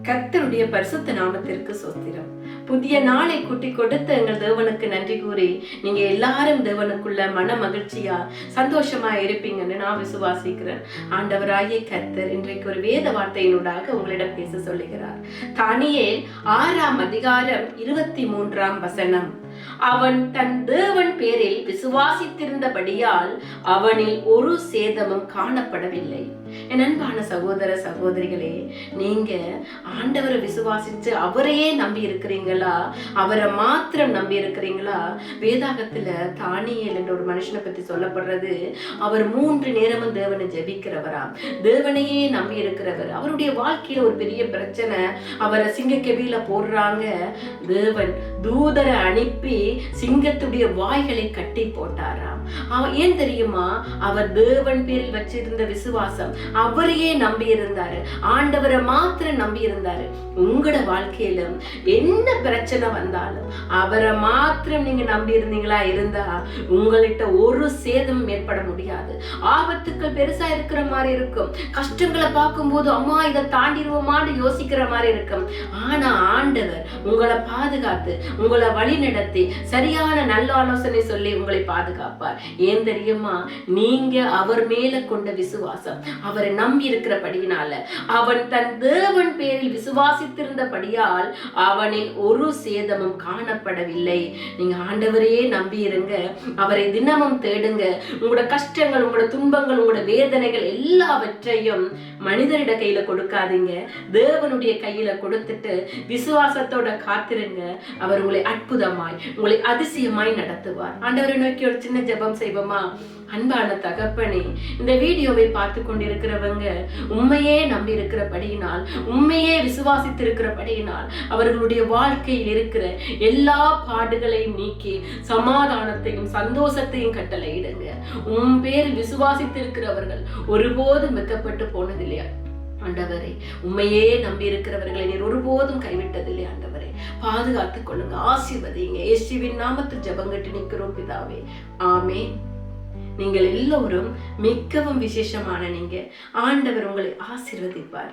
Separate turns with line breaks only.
கர்த்தருடைய பரிசுத்த நாமத்திற்கு ஸ்தோத்திரம். புதிய நாளை கூட்டி கொடுத்த எங்கள் தேவனுக்கு நன்றி கூறி நீங்க எல்லாரும் தேவனுக்குள்ள மன மகிழ்ச்சியா சந்தோஷமா இருப்பீங்கன்னு நான் விசுவாசிக்கிறேன். ஆண்டவராகிய கர்த்தர் இன்றைக்கு ஒரு வேத வார்த்தையினூடாக உங்களிடம் பேச சொல்லுகிறார். தானியேல் 6ஆம் அதிகாரம் 23ஆம் வசனம். அவன் தன் தேவன் பேரில் விசுவாசித்திருந்தபடியால் அவனில் ஒரு சேதமும் காணப்படவில்லை. என் அன்பான சகோதர சகோதரிகளே, நீங்க ஆண்டவரை விசுவாசிச்சு அவரையே நம்பி இருக்கிறீங்களா? அவரை மாத்திரம் நம்பி இருக்கிறீங்களா? வேதாகத்துல தானியேல் என்ற ஒரு மனுஷனை பத்தி சொல்லப்படுறது, அவர் 3 நேரமும் தேவனை ஜெபிக்கிறவராம், தேவனையே நம்பி இருக்கிறவர். அவருடைய வாழ்க்கையில ஒரு பெரிய பிரச்சனை, அவரை சிங்க கெபியில போடுறாங்க. தேவன் தூதரை அனுப்பி சிங்கத்துடைய வாய்களை கட்டி போட்டாராம். ஏன் தெரியுமா? அவர் தேவன் பேரில் வச்சிருந்த விசுவாசம், அவரையே நம்பி இருந்தாரு, ஆண்டவரை மாத்திரம் நம்பி இருந்தாரு. உங்களோட வாழ்க்கையிலும் என்ன பிரச்சனை வந்தாலும் அவரை மாத்திரம் நீங்க நம்பி இருந்தீங்களா இருந்தா உங்கள்கிட்ட ஒரு சேதம் ஏற்பட முடியாது. ஆபத்துக்கள் பெருசா இருக்கிற மாதிரி இருக்கும், கஷ்டங்களை பார்க்கும் போது அம்மா இதை தாண்டிடுவோமான்னு யோசிக்கிற மாதிரி இருக்கும். ஆனா ஆண்டவர் உங்களை பாதுகாத்து உங்களை வழி நடத்தி சரியான நல்ல ஆலோசனை சொல்லி உங்களை பாதுகாப்பார். ஏன் தெரியுமா? நீங்க அவர் மேல கொண்ட விசுவாசம், அவரை நம்பி இருக்கிறபடியினால, அவன் தன் தேவன் பேரில் விசுவாசித்திருந்தபடியால் அவனில் ஒரு சேதமும் காணப்படவில்லை. நீங்க ஆண்டவரையே நம்பி இருங்க, அவரை தினமும் தேடுங்க. உங்களோட கஷ்டங்கள், உங்களோட துன்பங்கள், உங்களோட வேதனைகள் எல்லாவற்றையும் மனிதரிட கையில கொடுக்காதீங்க, தேவனுடைய கையில கொடுத்துட்டு விசுவாசத்தோட காத்திருங்க. அவர் உங்களை அற்புதமாய், உங்களை அதிசயமாய் நடத்துவார். ஆண்டவரை நோக்கி ஒரு சின்ன ஜெபம் செய்வோமா? அன்பான தகப்பனே, இந்த வீடியோவை பார்த்து கொண்டிருக்கிறவங்க உண்மையே நம்பி இருக்கிறபடியினால், உண்மையே விசுவாசித்திருக்கிறபடியினால் அவர்களுடைய வாழ்க்கையில் இருக்கிற எல்லா பாடுகளையும் நீக்கி சமாதானத்தையும் சந்தோஷத்தையும் கட்டளையிடுங்க. உன் பேரில் விசுவாசித்திருக்கிறவர்கள் ஒருபோதும் வெட்கப்பட்டு போனதில்லையா ஆண்டவரே? உண்மையே நம்பி இருக்கிறவர்களை நீர் ஒருபோதும் கைவிட்டதில்லை ஆண்டவரே. பாதுகாத்துக் கொள்ளுங்க, ஆசீர்வதிங்க. இயேசுவின் நாமத்தில் ஜெபங்கட்டி நிற்கிறோம் பிதாவே, ஆமென். நீங்கள் எல்லோரும் மிகவும் விசேஷமான நீங்க. ஆண்டவர் உங்களை ஆசீர்வதிப்பார்.